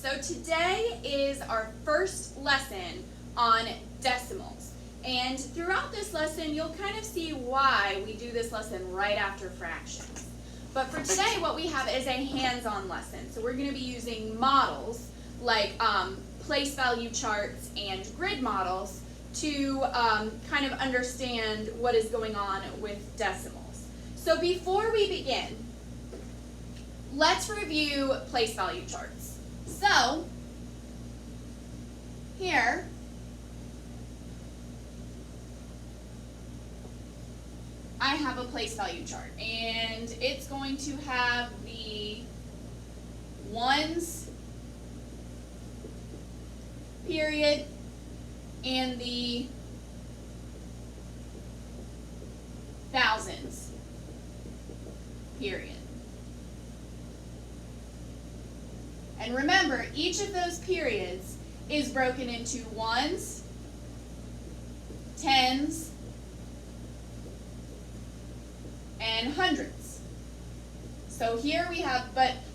So today is our first lesson on decimals. And throughout this lesson, you'll kind of see why we do this lesson right after fractions. But for today, what we have is a hands-on lesson. So we're going to be using models like place value charts and grid models to kind of understand what is going on with decimals. So before we begin, let's review place value charts. So here I have a place value chart, and it's going to have the ones period and the thousands period. And remember, each of those periods is broken into ones, tens, and hundreds. So here we have,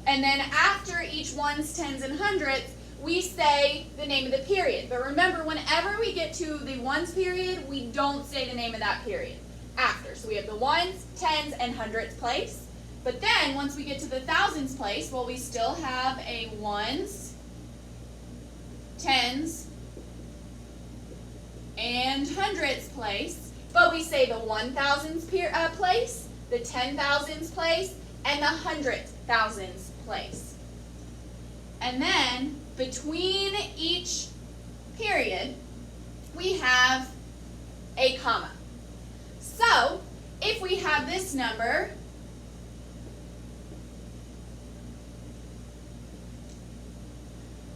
and then after each ones, tens, and hundreds, we say the name of the period. But remember, whenever we get to the ones period, we don't say the name of that period after. So we have the ones, tens, and hundreds place. But then, once we get to the thousands place, well, we still have a ones, tens, and hundreds place. But we say the 1,000s place, the 10,000s place, and the 100,000s place. And then, between each period, we have a comma. So, if we have this number,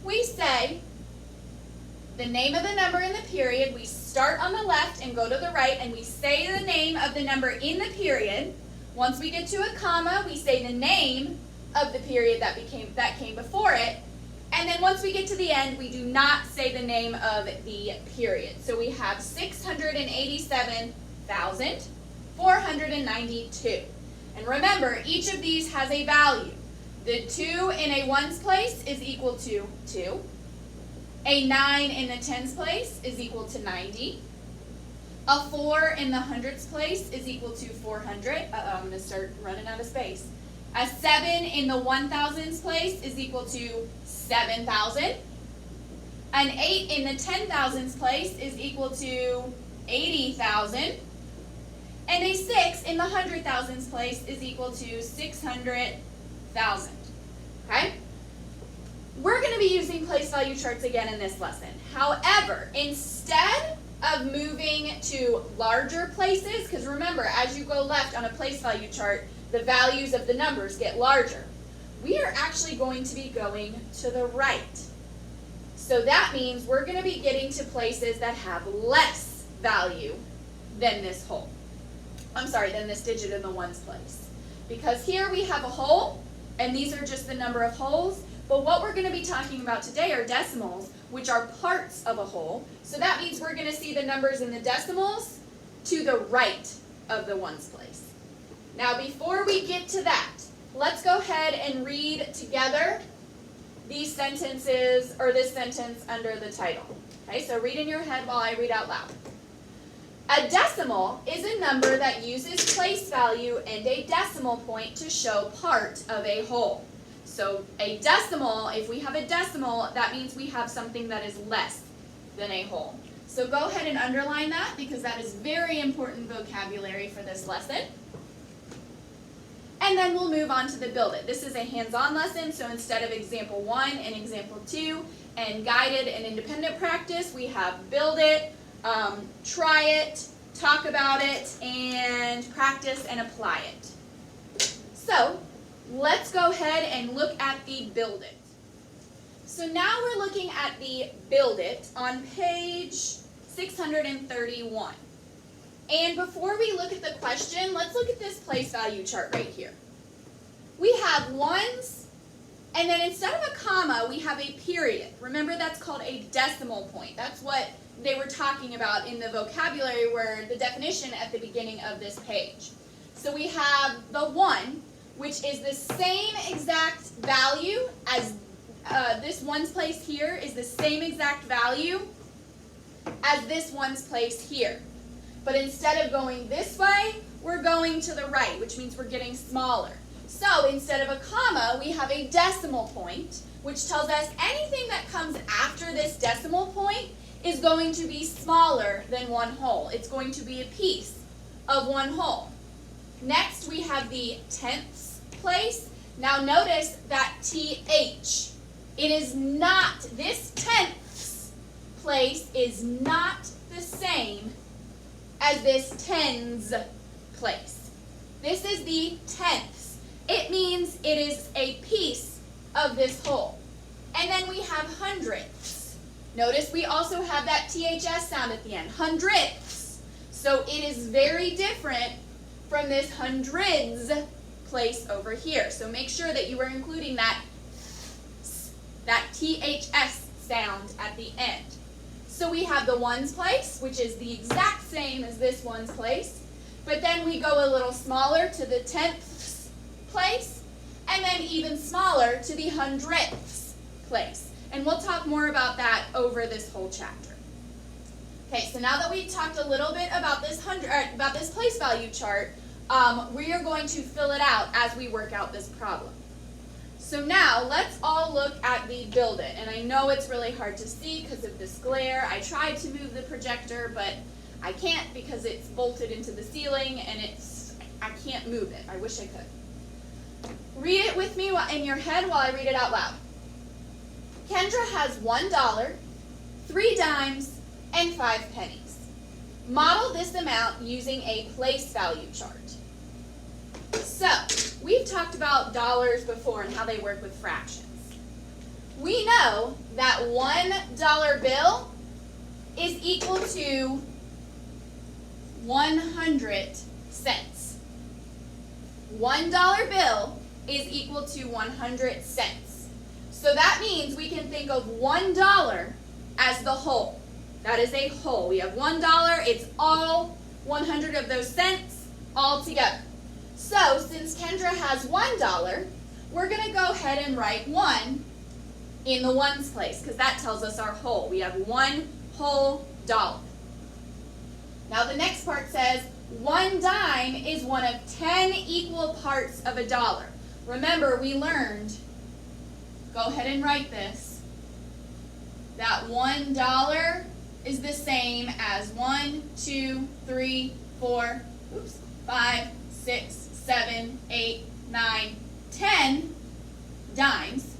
we say the name of the number in the period. We start on the left and go to the right, and we say the name of the number in the period. Once we get to a comma, we say the name of the period that came before it. And then once we get to the end, we do not say the name of the period. So we have 687,492. And remember, each of these has a value. The 2 in a ones place is equal to 2. A 9 in the tens place is equal to 90. A 4 in the hundreds place is equal to 400. I'm going to start running out of space. A 7 in the 1,000s place is equal to 7,000. An 8 in the 10,000s place is equal to 80,000. And a 6 in the 100,000s place is equal to 600,000. Okay? We're going to be using place value charts again in this lesson. However, instead of moving to larger places, because remember, as you go left on a place value chart, the values of the numbers get larger. We are actually going to be going to the right. So that means we're going to be getting to places that have less value than this whole. Than this digit in the ones place. Because here we have a whole, and these are just the number of wholes. But what we're going to be talking about today are decimals, which are parts of a whole. So that means we're going to see the numbers in the decimals to the right of the ones place. Now, before we get to that, let's go ahead and read together these sentences, or this sentence under the title. Okay, so read in your head while I read out loud. A decimal is a number that uses place value and a decimal point to show part of a whole. So a decimal, if we have a decimal, that means we have something that is less than a whole. So go ahead and underline that, because that is very important vocabulary for this lesson. And then we'll move on to the build it. This is a hands-on lesson, so instead of example 1 and example 2 and guided and independent practice, we have build it, try it, talk about it, and practice and apply it. So let's go ahead and look at the build it. So now we're looking at the build it on page 631. And before we look at the question, let's look at this place value chart right here. We have ones, and then instead of a comma, we have a period. Remember, that's called a decimal point. That's what they were talking about in the vocabulary word, the definition at the beginning of this page. So we have the 1, which is the same exact value as this ones place here is the same exact value as this ones place here. But instead of going this way, we're going to the right, which means we're getting smaller. So instead of a comma, we have a decimal point, which tells us anything that comes after this decimal point is going to be smaller than one whole. It's going to be a piece of one whole. Next, we have the tenths place. Now notice that TH. It is not, this tenths place is not the same as this tens place. This is the tenths. It means it is a piece of this whole. And then we have hundredths. Notice we also have that THS sound at the end, hundredths. So it is very different from this hundreds place over here. So make sure that you are including that THS sound at the end. So we have the ones place, which is the exact same as this ones place, but then we go a little smaller to the tenths place, and then even smaller to the hundredths place. And we'll talk more about that over this whole chapter. Okay, so now that we've talked a little bit about this place value chart, we are going to fill it out as we work out this problem. So now let's all look at the build it. And I know it's really hard to see because of this glare. I tried to move the projector, but I can't because it's bolted into the ceiling and I can't move it. I wish I could. Read it with me in your head while I read it out loud. Kendra has $1, 3 dimes, and 5 pennies. Model this amount using a place value chart. So, we've talked about dollars before and how they work with fractions. We know that $1 bill is equal to 100 cents. $1 bill is equal to 100 cents. So that means we can think of $1 as the whole. That is a whole. We have $1, it's all 100 of those cents all together. So, since Kendra has $1, we're going to go ahead and write 1 in the ones place, because that tells us our whole. We have $1 whole. Now, the next part says 1 dime is one of 10 equal parts of a dollar. Remember, we learned, go ahead and write this, that $1 is the same as 1, 2, 3, 4, 5, 6, 7, 8, 9, 10 dimes.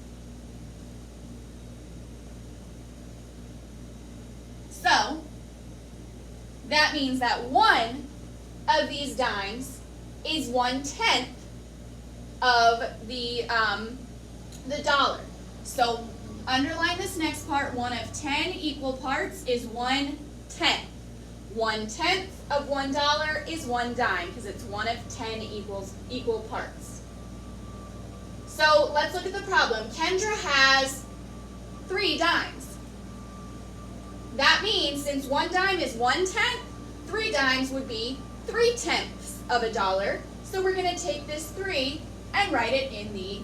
So, that means that one of these dimes is 1/10 of the dollar. So, underline this next part. One of 10 equal parts is 1/10. 1/10 of $1 is 1 dime because it's one of 10 equal parts. So let's look at the problem. Kendra has 3 dimes. That means since 1 dime is 1/10, 3 dimes would be 3/10 of a dollar. So we're going to take this 3 and write it in the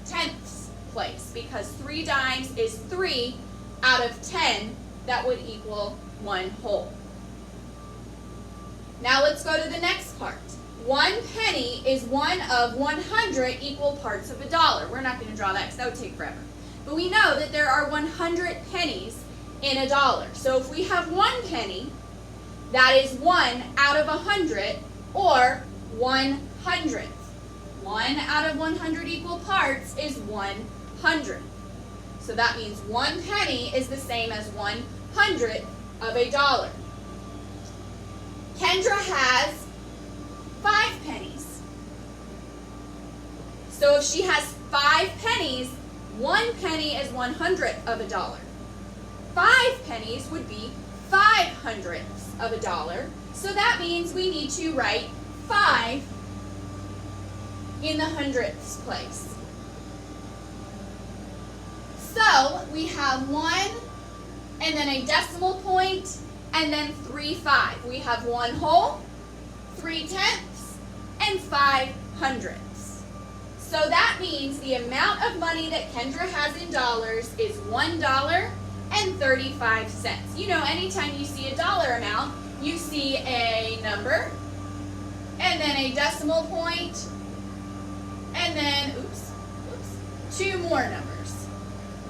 tenths place because 3 dimes is 3 out of 10 that would equal 1 whole. Now let's go to the next part. 1 penny is one of 100 equal parts of a dollar. We're not going to draw that because that would take forever. But we know that there are 100 pennies in a dollar. So if we have 1 penny, that is 1 out of 100 or 1/100th. 1 out of 100 equal parts is 1/100th. So that means 1 penny is the same as 1/100th of a dollar. Kendra has 5 pennies. So if she has 5 pennies, 1 penny is 1/100th of a dollar. 5 pennies would be 5/100ths of a dollar. So that means we need to write 5 in the hundredths place. So we have 1 and then a decimal point and then 3 5. We have 1 whole, 3/10, and 5/100. So that means the amount of money that Kendra has in dollars is $1.35. You know, anytime you see a dollar amount, you see a number, and then a decimal point, and then, two more numbers.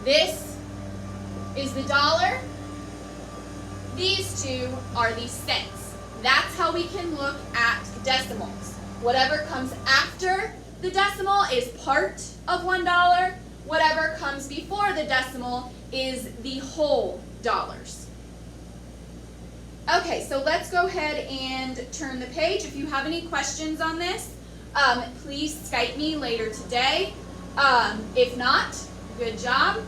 This is the dollar. These two are the cents. That's how we can look at decimals. Whatever comes after the decimal is part of $1. Whatever comes before the decimal is the whole dollars. Okay, so let's go ahead and turn the page. If you have any questions on this, please Skype me later today. If not, good job.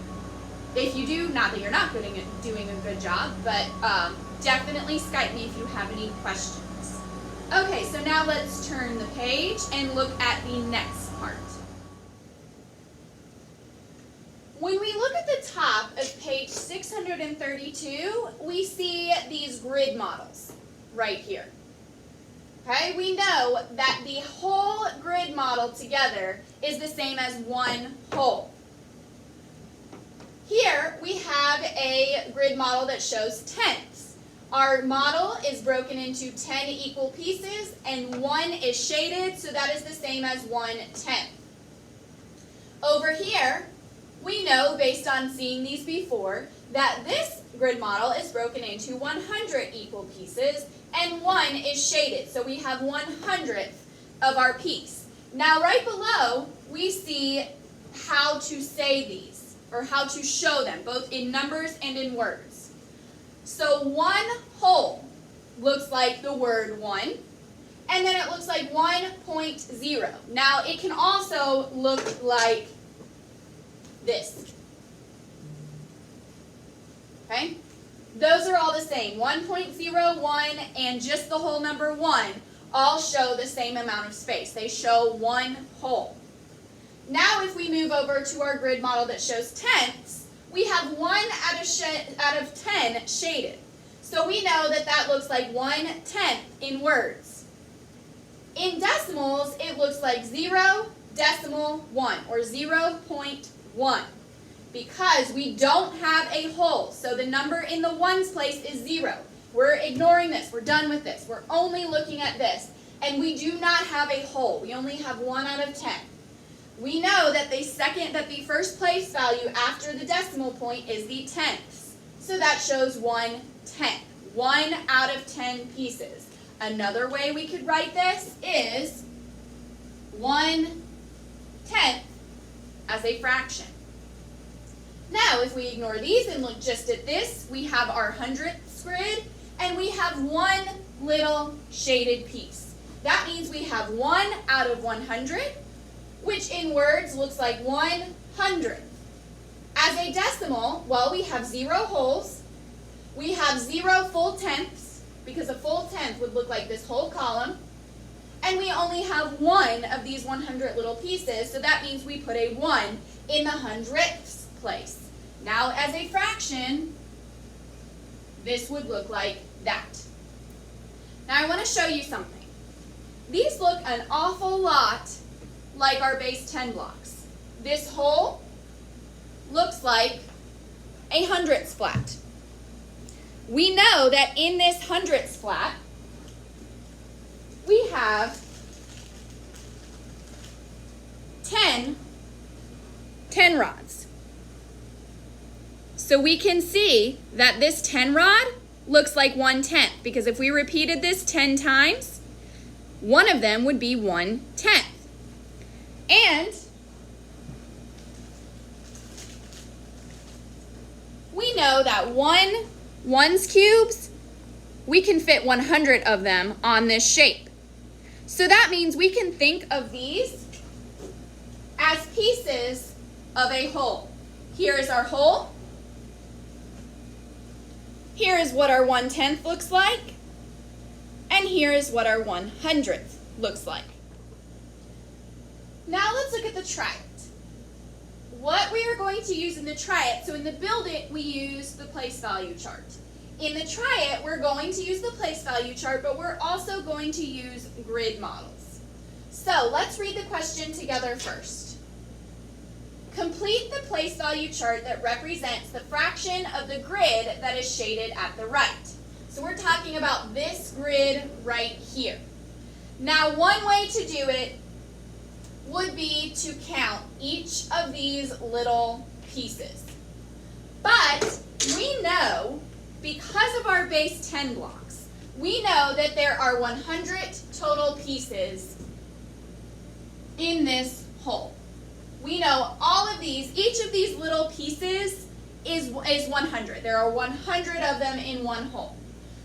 If you do, not that you're not doing a good job, but definitely Skype me if you have any questions. Okay, so now let's turn the page and look at the next part. When we look at the top of page 632, we see these grid models right here. Okay, we know that the whole grid model together is the same as one whole. Here we have a grid model that shows tenths. Our model is broken into 10 equal pieces and 1 is shaded, so that is the same as 1/10. Over here, we know, based on seeing these before, that this grid model is broken into 100 equal pieces and 1 is shaded, so we have 1/100th of our piece. Now right below, we see how to say these, or how to show them, both in numbers and in words. So 1 whole looks like the word 1, and then it looks like 1.0. Now it can also look like this. Okay? Those are all the same. 1.01 and just the whole number 1 all show the same amount of space. They show 1 whole. Now if we move over to our grid model that shows tenths, we have 1 out of 10 shaded. So we know that that looks like 1/10 in words. In decimals, it looks like 0.1 or 0.1 because we don't have a whole. So the number in the ones place is 0. We're ignoring this. We're done with this. We're only looking at this. And we do not have a whole. We only have 1 out of 10. We know that the first place value after the decimal point is the tenths. So that shows 1/10. 1 out of 10 pieces. Another way we could write this is 1/10 as a fraction. Now, if we ignore these and look just at this, we have our hundredths grid, and we have 1 little shaded piece. That means we have 1 out of 100, which in words looks like 1/100th. As a decimal, well, we have 0 wholes, we have 0 full tenths, because a full tenth would look like this whole column, and we only have 1 of these 100 little pieces, so that means we put a 1 in the hundredths place. Now, as a fraction, this would look like that. Now, I want to show you something. These look an awful lot like our base 10 blocks. This whole looks like a hundredths flat. We know that in this hundredths flat, we have 10 rods. So we can see that this 10 rod looks like 1/10, because if we repeated this 10 times, one of them would be 1/10. And we know that ones cubes, we can fit 100 of them on this shape. So that means we can think of these as pieces of a whole. Here is our whole. Here is what our 1/10 looks like. And here is what our 100th looks like. Now let's look at the triad. What we are going to use in the triad, so in the build it, we use the place value chart. In the triad, we're going to use the place value chart, but we're also going to use grid models. So let's read the question together first. Complete the place value chart that represents the fraction of the grid that is shaded at the right. So we're talking about this grid right here. Now, one way to do it would be to count each of these little pieces. But we know, because of our base 10 blocks, we know that there are 100 total pieces in this whole. We know all of these, each of these little pieces is 100. There are 100 of them in one whole.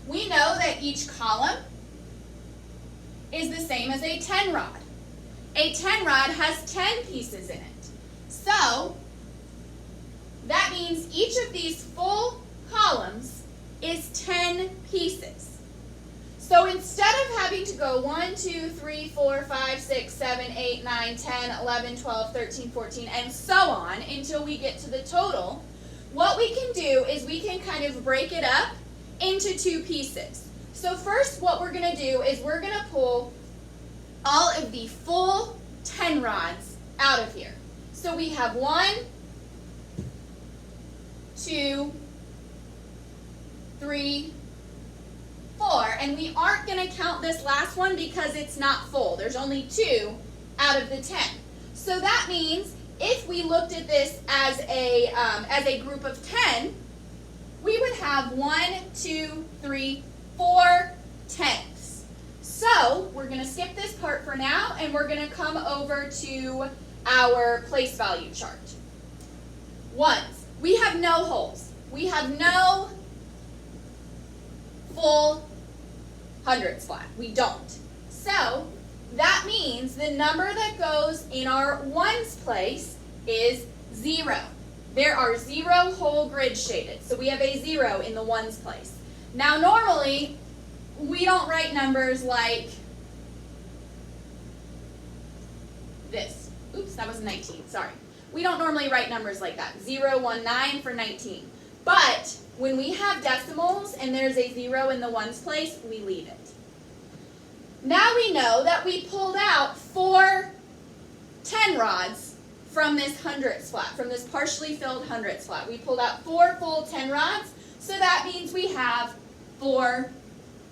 We know that each column is the same as a 10 rod. A 10 rod has 10 pieces in it. So that means each of these full columns is 10 pieces. So instead of having to go 1, 2, 3, 4, 5, 6, 7, 8, 9, 10, 11, 12, 13, 14, and so on until we get to the total, what we can do is we can kind of break it up into two pieces. So first what we're going to do is we're going to pull all of the full 10 rods out of here. So we have 1, 2, 3, 4, and we aren't going to count this last one because it's not full. There's only 2 out of the 10. So that means if we looked at this as a group of 10, we would have 1, 2, 3, 4 tenths. So we're going to skip this part for now, and we're going to come over to our place value chart. Ones. We have no holes. We have no full hundredths flat. We don't. So that means the number that goes in our ones place is 0. There are 0 whole grids shaded. So we have a 0 in the ones place. Now normally we don't write numbers like this. Oops, that was 19. Sorry. We don't normally write numbers like that. 0, 1, 9 for 19. But when we have decimals and there's a 0 in the ones place, we leave it. Now we know that we pulled out 4 10 rods from this hundredths flat, from this partially filled hundredths flat. We pulled out 4 full 10 rods, so that means we have 4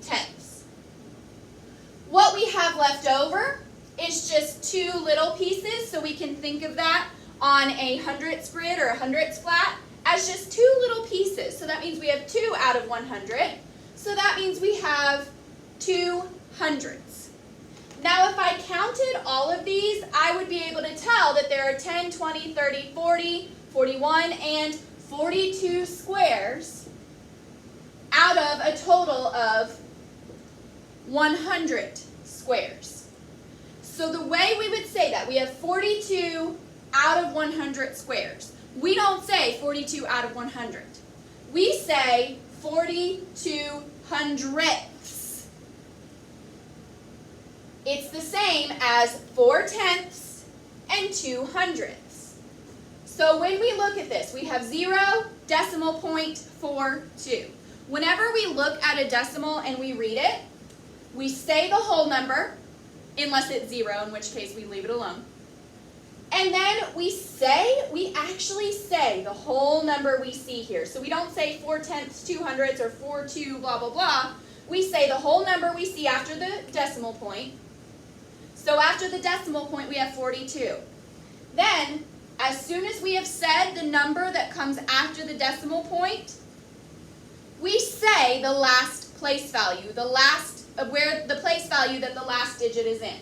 tenths. What we have left over is just 2 little pieces, so we can think of that on a hundredths grid or a hundredths flat as just 2 little pieces. So that means we have 2 out of 100. So that means we have 2 hundredths. Now if I counted all of these, I would be able to tell that there are 10, 20, 30, 40, 41, and 42 squares out of a total of 100 squares. So the way we would say that, we have 42 out of 100 squares. We don't say 42 out of 100. We say 42 hundredths. It's the same as 4 tenths and 2 hundredths. So when we look at this, we have 0, decimal point, 4, 2. Whenever we look at a decimal and we read it, we say the whole number, unless it's 0, in which case we leave it alone. And then we actually say the whole number we see here. So we don't say 4 tenths, 2 hundredths, or 4, 2, blah, blah, blah. We say the whole number we see after the decimal point. So after the decimal point, we have 42. Then, as soon as we have said the number that comes after the decimal point, we say the last place value, where the place value that the last digit is in.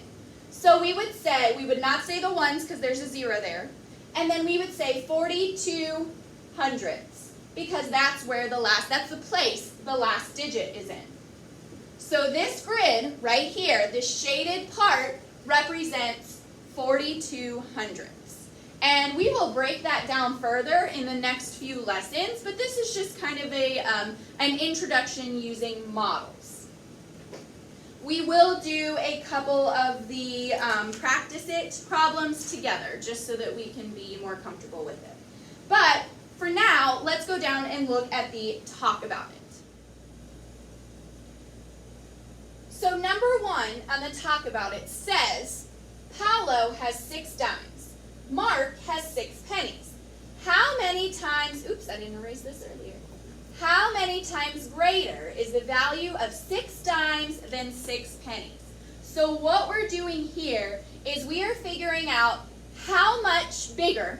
So we would not say the ones because there's a 0 there. And then we would say 42 hundredths because that's the place the last digit is in. So this grid right here, this shaded part, represents 42 hundredths. And we will break that down further in the next few lessons, but this is just kind of an introduction using models. We will do a couple of the practice it problems together, just so that we can be more comfortable with it. But for now, let's go down and look at the talk about it. So number 1 on the talk about it says, Paolo has 6 dimes. Mark has 6 pennies. How many times, oops, I didn't erase this earlier. How many times greater is the value of 6 dimes than 6 pennies? So what we're doing here is we are figuring out how much bigger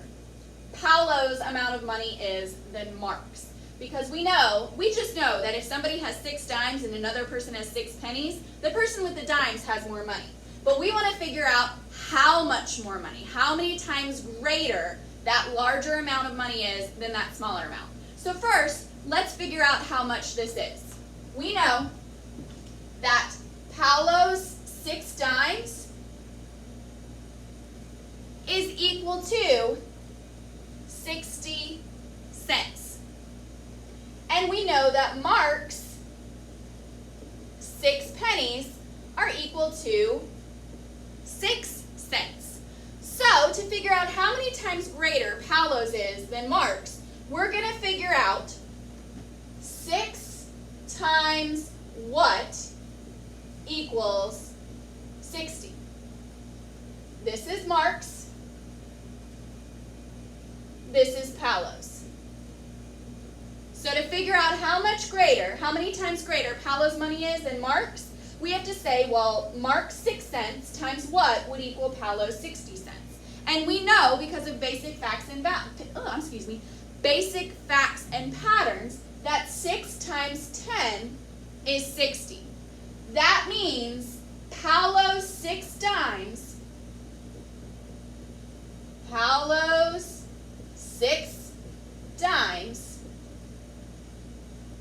Paolo's amount of money is than Mark's. Because we just know that if somebody has 6 dimes and another person has 6 pennies, the person with the dimes has more money. But we want to figure out how much more money, how many times greater that larger amount of money is than that smaller amount. So first, let's figure out how much this is. We know that Paolo's 6 dimes is equal to 60 cents. And we know that Mark's 6 pennies are equal to 6 cents. So to figure out how many times greater Paolo's is than Mark's, we're going to figure out 6 times what equals 60. This is Mark's. This is Paolo's. So to figure out how many times greater Paolo's money is than Mark's, we have to say, well, Mark's 6 cents times what would equal Paolo's 60 cents. And we know because of basic facts and patterns that 6 times 10 is 60. That means Paolo's 6 dimes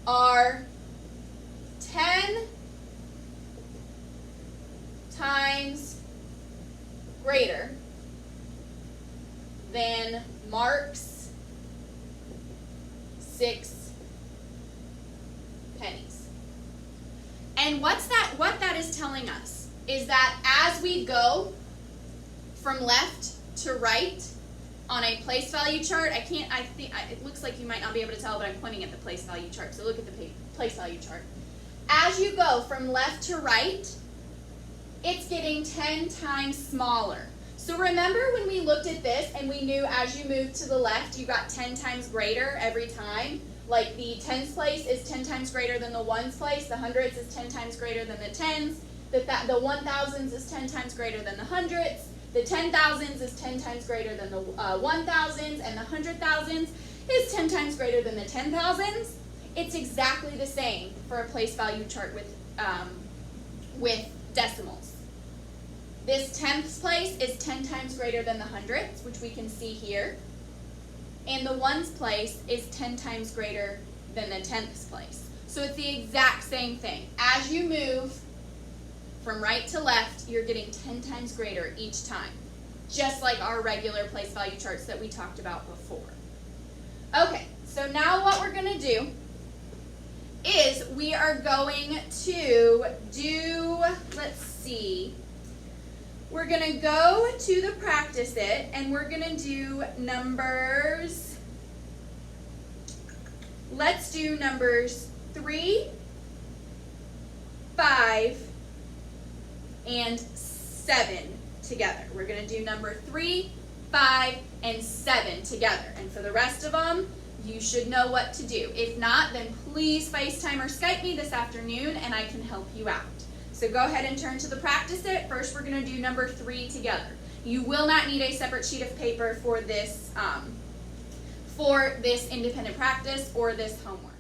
are 10 times greater than Mark's 6 pennies. And what that is telling us is that as we go from left to right on a place value chart, it looks like you might not be able to tell, but I'm pointing at the place value chart, so look at the place value chart. As you go from left to right, it's getting 10 times smaller. So remember when we looked at this and we knew as you moved to the left, you got 10 times greater every time? Like the tens place is 10 times greater than the ones place, the hundreds is 10 times greater than the tens, the 1000s is 10 times greater than the hundreds, the 10,000s is 10 times greater than the 1,000s, and the 100,000s is 10 times greater than the 10,000s. It's exactly the same for a place value chart with decimals. This tenths place is 10 times greater than the hundreds, which we can see here. And the ones place is 10 times greater than the tenths place. So it's the exact same thing. As you move from right to left, you're getting 10 times greater each time, just like our regular place value charts that we talked about before. Okay, so now what we're going to do is we are going to do, we're going to go to the practice it, and we're going to do numbers, let's do numbers 3, 5, and 7 together. We're going to do number 3, 5, and 7 together. And for the rest of them, you should know what to do. If not, then please FaceTime or Skype me this afternoon and I can help you out. So go ahead and turn to the practice it. First, we're going to do number 3 together. You will not need a separate sheet of paper for this independent practice or this homework.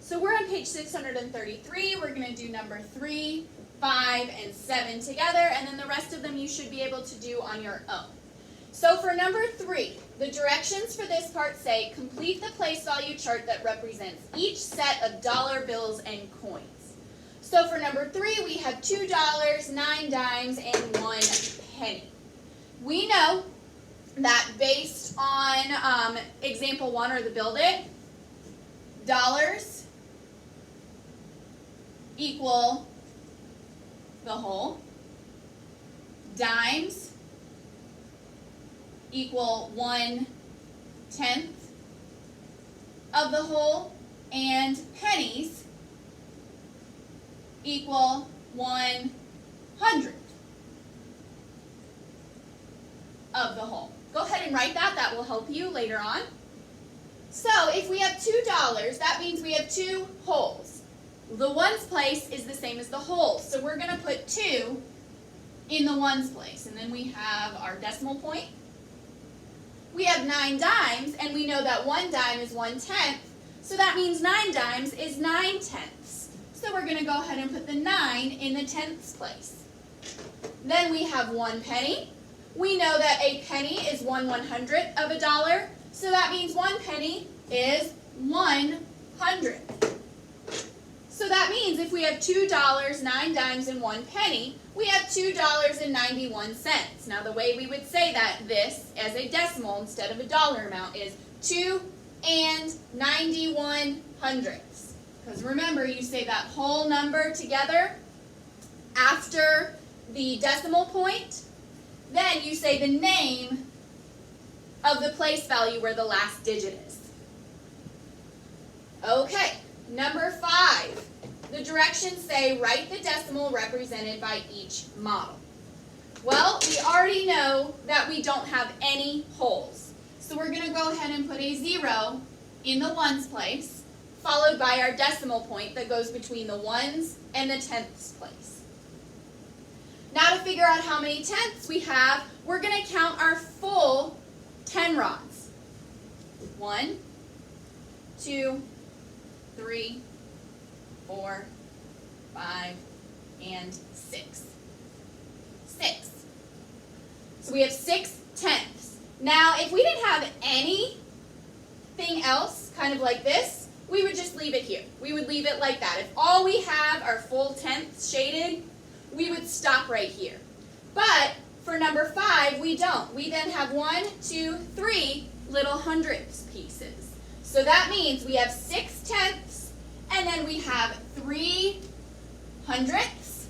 So we're on page 633. We're going to do number 3, 5, and 7 together, and then the rest of them you should be able to do on your own. So for number 3, the directions for this part say, complete the place value chart that represents each set of dollar bills and coins. So for number 3, we have $2, 9 dimes, and 1 penny. We know that based on example 1, or the build it, dollars equal the whole, dimes equal 1/10 of the whole, and pennies equal 1/100 of the whole. Go ahead and write that. That will help you later on. So if we have $2, that means we have 2 wholes. The ones place is the same as the wholes, so we're going to put 2 in the ones place. And then we have our decimal point. We have 9 dimes, and we know that 1 dime is 1/10, so that means 9 dimes is 9/10. So we're going to go ahead and put the 9 in the tenths place. Then we have 1 penny. We know that a penny is 1/100th of a dollar, so that means 1 penny is 1/100th. So that means if we have $2, 9 dimes, and 1 penny, we have $2.91. Now the way we would say this as a decimal instead of a dollar amount is 2 and 91/100ths. Because remember, you say that whole number together after the decimal point, then you say the name of the place value where the last digit is. Okay, number 5. The directions say write the decimal represented by each model. Well, we already know that we don't have any wholes. So we're going to go ahead and put a 0 in the ones place, followed by our decimal point that goes between the ones and the tenths place. Now to figure out how many tenths we have, we're going to count our full 10 rods. 1, 2, 3, 4, 5, and 6. 6. So we have 6 tenths. Now, if we didn't have anything else, kind of like this, we would just leave it here. We would leave it like that. If all we have are full tenths shaded, we would stop right here. But for number 5, we don't. We then have 1, 2, 3 little hundredths pieces. So that means we have 6 tenths, and then we have 3 hundredths.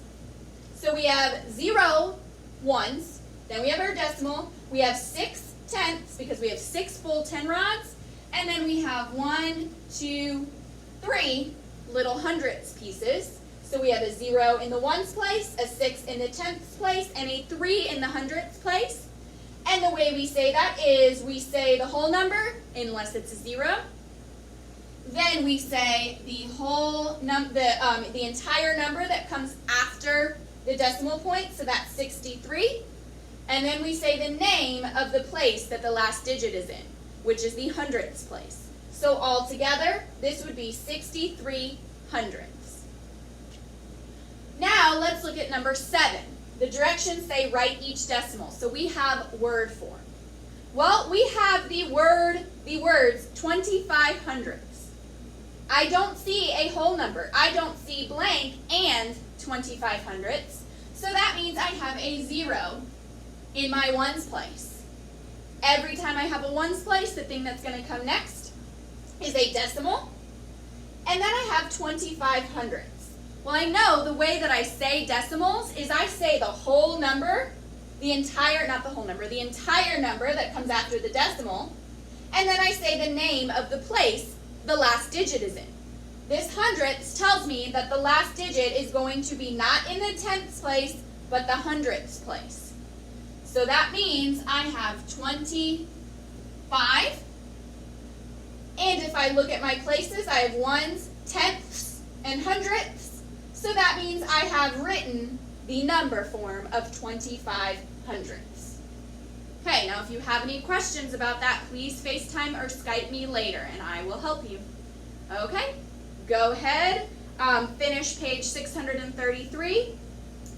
So we have 0 ones, then we have our decimal, we have 6 tenths because we have 6 full 10 rods, and then we have 1, 2, 3 little hundredths pieces. So we have a 0 in the ones place, a 6 in the tenths place, and a 3 in the hundredths place. And the way we say that is we say the whole number, unless it's a 0. Then we say the the entire number that comes after the decimal point, so that's 63. And then we say the name of the place that the last digit is in, which is the hundredths place. So altogether, this would be 63 hundredths. Now let's look at number 7. The directions say write each decimal. So we have word form. Well, we have the words 25 hundredths. I don't see a whole number. I don't see blank and 25 hundredths. So that means I have a 0 in my ones place. Every time I have a ones place, the thing that's going to come next is a decimal. And then I have 25 hundredths. Well, I know the way that I say decimals is I say the whole number, the entire number that comes after the decimal, and then I say the name of the place the last digit is in. This hundredths tells me that the last digit is going to be not in the tenths place, but the hundredths place. So that means I have 25. And if I look at my places, I have ones, tenths, and hundredths. So that means I have written the number form of 25 hundredths. Okay, now if you have any questions about that, please FaceTime or Skype me later, and I will help you. Okay, go ahead, finish page 633,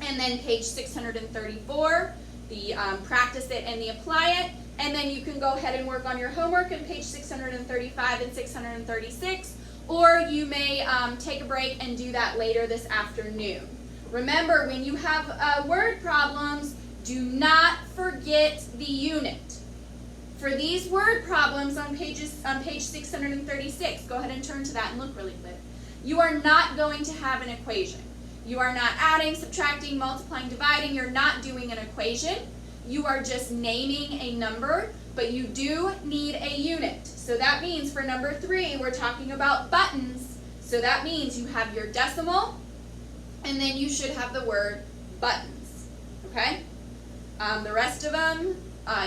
and then page 634, the practice it and the apply it, and then you can go ahead and work on your homework on page 635 and 636, or you may take a break and do that later this afternoon. Remember, when you have word problems, do not forget the unit. For these word problems on page 636, go ahead and turn to that and look really quick. You are not going to have an equation. You are not adding, subtracting, multiplying, dividing. You're not doing an equation. You are just naming a number, but you do need a unit. So that means for number 3, we're talking about buttons. So that means you have your decimal, and then you should have the word buttons. Okay? The rest of them,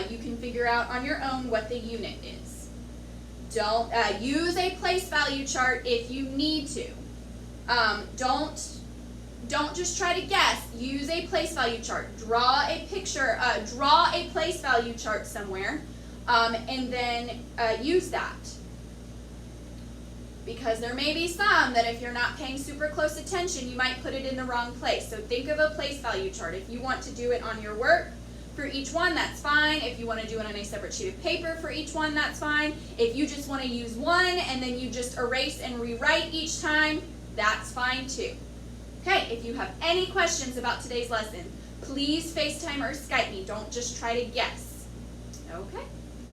You can figure out on your own what the unit is. Don't use a place value chart if you need to. Don't just try to guess. Use a place value chart. Draw a picture. Draw a place value chart somewhere, and then use that. Because there may be some that if you're not paying super close attention, you might put it in the wrong place. So think of a place value chart. If you want to do it on your work for each one, that's fine. If you want to do it on a separate sheet of paper for each one, that's fine. If you just want to use one and then you just erase and rewrite each time, that's fine too. Okay, if you have any questions about today's lesson, please FaceTime or Skype me. Don't just try to guess. Okay.